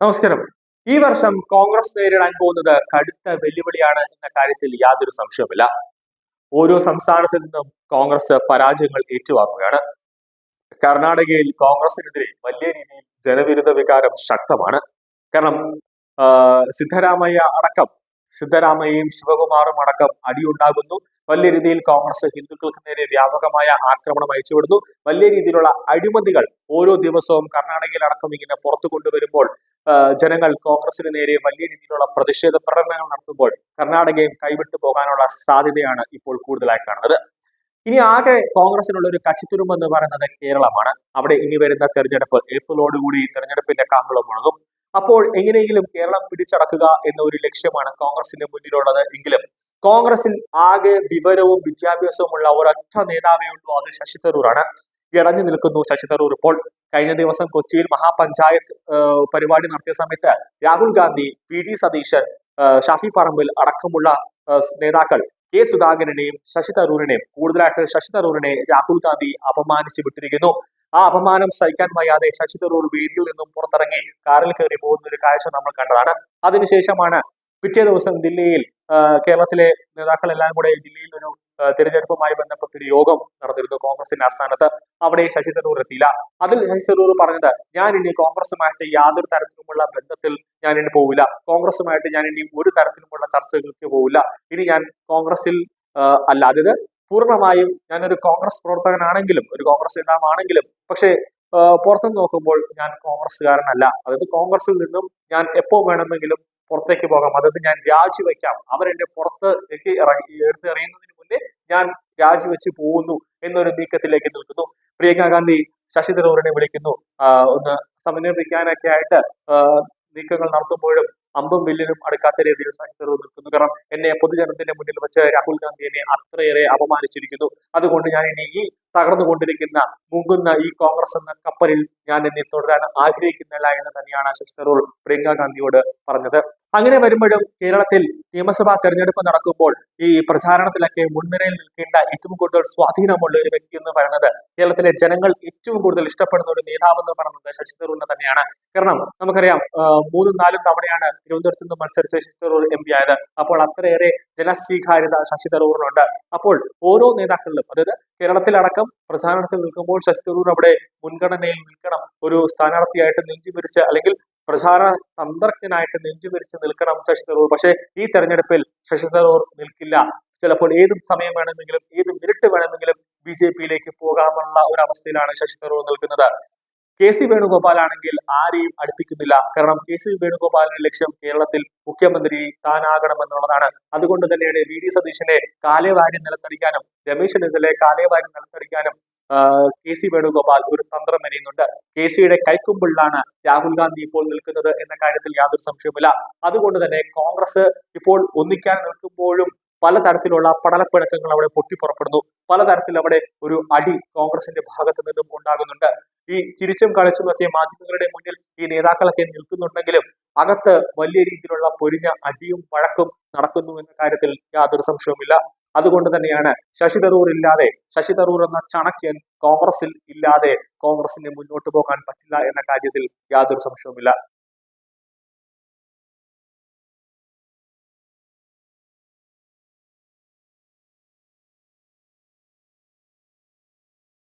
നമസ്കാരം. ഈ വർഷം കോൺഗ്രസ് നേരിടാൻ പോകുന്നത് കടുത്ത വെല്ലുവിളിയാണ് എന്ന കാര്യത്തിൽ യാതൊരു സംശയവുമില്ല. ഓരോ സംസ്ഥാനത്തു നിന്നും കോൺഗ്രസ് പരാജയങ്ങൾ ഏറ്റുവാങ്ങുകയാണ്. കർണാടകയിൽ കോൺഗ്രസിനെതിരെ വലിയ രീതിയിൽ ജനവിരുദ്ധ വികാരം ശക്തമാണ്. കാരണം സിദ്ധരാമയ്യയും ശിവകുമാറും അടക്കം അടിയുണ്ടാകുന്നു. വലിയ രീതിയിൽ കോൺഗ്രസ് ഹിന്ദുക്കൾക്ക് നേരെ വ്യാപകമായ ആക്രമണം അയച്ചുവിടുന്നു. വലിയ രീതിയിലുള്ള അഴിമതികൾ ഓരോ ദിവസവും കർണാടകയിൽ അടക്കം ഇങ്ങനെ പുറത്തു കൊണ്ടുവരുമ്പോൾ ജനങ്ങൾ കോൺഗ്രസിന് നേരെ വലിയ രീതിയിലുള്ള പ്രതിഷേധ പ്രകടനങ്ങൾ നടത്തുമ്പോൾ കർണാടകയും കൈവിട്ടു പോകാനുള്ള സാധ്യതയാണ് ഇപ്പോൾ കൂടുതലായി കാണുന്നത്. ഇനി ആകെ കോൺഗ്രസിനുള്ള ഒരു കച്ചിത്തുരുമ്പെന്ന് പറയുന്നത് കേരളമാണ്. അവിടെ ഇനി വരുന്ന തെരഞ്ഞെടുപ്പ് ഏപ്രിലോടുകൂടി തെരഞ്ഞെടുപ്പിന്റെ കാഹളം മുഴങ്ങും. അപ്പോൾ എങ്ങനെയെങ്കിലും കേരളം പിടിച്ചടക്കുക എന്ന ഒരു ലക്ഷ്യമാണ് കോൺഗ്രസിന് മുന്നിലുള്ളത്. എങ്കിലും കോൺഗ്രസിൽ ആകെ വിവരവും വിദ്യാഭ്യാസവുമുള്ള ഒരൊറ്റ നേതാവേ ഉള്ളൂ, അത് ശശി തരൂറാണ്. ഇടഞ്ഞു നിൽക്കുന്നു ശശി തരൂർ. ഇപ്പോൾ കഴിഞ്ഞ ദിവസം കൊച്ചിയിൽ മഹാപഞ്ചായത്ത് പരിപാടി നടത്തിയ സമയത്ത് രാഹുൽ ഗാന്ധി, PD സതീശൻ, ഷാഫി പറമ്പിൽ അടക്കമുള്ള നേതാക്കൾ കെ സുധാകരനെയും ശശി തരൂരിനെയും, കൂടുതലായിട്ട് ശശി തരൂരിനെ രാഹുൽ ഗാന്ധി അപമാനിച്ചു വിട്ടിരിക്കുന്നു. ആ അപമാനം സഹിക്കാൻ വയ്യാതെ ശശി തരൂർ വേദിയിൽ നിന്നും പുറത്തിറങ്ങി കാറിൽ കയറി പോകുന്ന ഒരു കാഴ്ച നമ്മൾ കണ്ടതാണ്. അതിനുശേഷമാണ് പിറ്റേ ദിവസം ദില്ലിയിൽ കേരളത്തിലെ നേതാക്കളെല്ലാം കൂടെ ദില്ലിയിൽ ഒരു തിരഞ്ഞെടുപ്പുമായി ബന്ധപ്പെട്ട ഒരു യോഗം നടന്നിരുന്നു കോൺഗ്രസിന്റെ ആസ്ഥാനത്ത്. അവിടെ ശശി തരൂർ എത്തിയില്ല. അതിൽ ശശി തരൂർ പറഞ്ഞത്, ഞാൻ ഇനി കോൺഗ്രസുമായിട്ട് യാതൊരു തരത്തിലുമുള്ള ബന്ധത്തിൽ ഞാൻ ഇനി പോവില്ല, കോൺഗ്രസുമായിട്ട് ഞാൻ ഇനി ഒരു തരത്തിലുമുള്ള ചർച്ചകൾക്ക് പോവില്ല, ഇനി ഞാൻ കോൺഗ്രസിൽ അല്ല, അതായത് പൂർണ്ണമായും ഞാനൊരു കോൺഗ്രസ് പ്രവർത്തകനാണെങ്കിലും ഒരു കോൺഗ്രസ് നേതാവാണെങ്കിലും പക്ഷേ പുറത്തുനിന്ന് നോക്കുമ്പോൾ ഞാൻ കോൺഗ്രസ്സുകാരനല്ല. അതായത് കോൺഗ്രസിൽ നിന്നും ഞാൻ എപ്പോ വേണമെങ്കിലും പുറത്തേക്ക് പോകാം, അതായത് ഞാൻ രാജിവെക്കാം, അവരെന്നെ പുറത്തേക്ക് എടുത്തെറിയുന്നതിന് മുന്നേ ഞാൻ രാജിവെച്ച് പോകുന്നു എന്നൊരു നീക്കത്തിലേക്ക് നിൽക്കുന്നു. പ്രിയങ്ക ഗാന്ധി ശശി തരൂരിനെ വിളിക്കുന്നു, ഒന്ന് സമന്വയിപ്പിക്കാനൊക്കെ ആയിട്ട് നീക്കങ്ങൾ നടത്തുമ്പോഴും അമ്പും വില്ലിനും അടുക്കാത്ത രീതിയിൽ ശശി തരൂർ നിൽക്കുന്നു. കാരണം എന്നെ പൊതുജനത്തിന്റെ മുന്നിൽ വെച്ച് രാഹുൽ ഗാന്ധി എന്നെ അത്രയേറെ അപമാനിച്ചിരിക്കുന്നു, അതുകൊണ്ട് ഞാൻ ഇനി ഈ തകർന്നുകൊണ്ടിരിക്കുന്ന മുങ്ങുന്ന ഈ കോൺഗ്രസ് എന്ന കപ്പലിൽ ഞാൻ എന്നെ തുടരാൻ ആഗ്രഹിക്കുന്നില്ല എന്ന് തന്നെയാണ് ശശി തരൂർ പ്രിയങ്ക ഗാന്ധിയോട് പറഞ്ഞത്. അങ്ങനെ വരുമ്പോഴും കേരളത്തിൽ നിയമസഭാ തെരഞ്ഞെടുപ്പ് നടക്കുമ്പോൾ ഈ പ്രചാരണത്തിലൊക്കെ മുൻനിരയിൽ നിൽക്കേണ്ട ഏറ്റവും കൂടുതൽ സ്വാധീനമുള്ള ഒരു വ്യക്തി എന്ന് പറയുന്നത്, കേരളത്തിലെ ജനങ്ങൾ ഏറ്റവും കൂടുതൽ ഇഷ്ടപ്പെടുന്ന ഒരു നേതാവ് എന്ന് പറയുന്നത് ശശി തരൂരിനെ തന്നെയാണ്. കാരണം നമുക്കറിയാം, 3-4 തവണയാണ് തിരുവനന്തപുരത്ത് നിന്ന് മത്സരിച്ച ശശി തരൂർ MP ആയത്. അപ്പോൾ അത്രയേറെ ജനസ്വീകാര്യത ശശി തരൂറിനുണ്ട്. അപ്പോൾ ഓരോ നേതാക്കളിലും, അതായത് കേരളത്തിലടക്കം പ്രചാരണത്തിൽ നിൽക്കുമ്പോൾ ശശി തരൂർ അവിടെ മുൻഗണനയിൽ നിൽക്കണം, ഒരു സ്ഥാനാർത്ഥിയായിട്ട് നെഞ്ചുവിരിച്ച് അല്ലെങ്കിൽ പ്രചാരണ തന്ത്രജ്ഞനായിട്ട് നെഞ്ചുവിരിച്ച് നിൽക്കണം ശശി തരൂർ. പക്ഷേ ഈ തെരഞ്ഞെടുപ്പിൽ ശശി തരൂർ നിൽക്കില്ല. ചിലപ്പോൾ ഏത് സമയം വേണമെങ്കിലും ഏത് മിനിറ്റ് വേണമെങ്കിലും BJP-യിലേക്ക് പോകാമെന്നുള്ള ഒരു അവസ്ഥയിലാണ് ശശി തരൂർ നിൽക്കുന്നത്. KC വേണുഗോപാൽ ആണെങ്കിൽ ആരെയും അടുപ്പിക്കുന്നില്ല. കാരണം KC വേണുഗോപാലിന്റെ ലക്ഷ്യം കേരളത്തിൽ മുഖ്യമന്ത്രി താനാകണമെന്നുള്ളതാണ്. അതുകൊണ്ട് തന്നെയാണ് VD സതീശനെ കാലേവാരി നിലത്തടിക്കാനും രമേശ് ചെന്നിത്തലയെ കാലേവാരി നിലത്തടിക്കാനും KC വേണുഗോപാൽ ഒരു തന്ത്രം മെനയുന്നുണ്ട്. KCയുടെ കൈക്കുമ്പിളിലാണ് രാഹുൽ ഗാന്ധി ഇപ്പോൾ നിൽക്കുന്നത് എന്ന കാര്യത്തിൽ യാതൊരു സംശയവുമില്ല. അതുകൊണ്ട് തന്നെ കോൺഗ്രസ് ഇപ്പോൾ ഒന്നിക്കാൻ നിൽക്കുമ്പോഴും പലതരത്തിലുള്ള പടലപ്പിണക്കങ്ങൾ അവിടെ പൊട്ടിപ്പുറപ്പെടുന്നു. പലതരത്തിൽ അവിടെ ഒരു അടി കോൺഗ്രസിന്റെ ഭാഗത്ത് നിന്നും ഉണ്ടാകുന്നുണ്ട്. ഈ ചിരിച്ചും കളിച്ചും എത്തിയ മാധ്യമങ്ങളുടെ മുന്നിൽ ഈ നേതാക്കളൊക്കെ നിൽക്കുന്നുണ്ടെങ്കിലും അകത്ത് വലിയ രീതിയിലുള്ള പൊരിഞ്ഞ അടിയും വഴക്കും നടക്കുന്നു എന്ന കാര്യത്തിൽ യാതൊരു സംശയവുമില്ല. അതുകൊണ്ട് തന്നെയാണ് ശശി തരൂർ എന്ന ചണക്യൻ കോൺഗ്രസിൽ ഇല്ലാതെ കോൺഗ്രസിന് മുന്നോട്ട് പോകാൻ പറ്റില്ല എന്ന കാര്യത്തിൽ യാതൊരു സംശയവുമില്ല.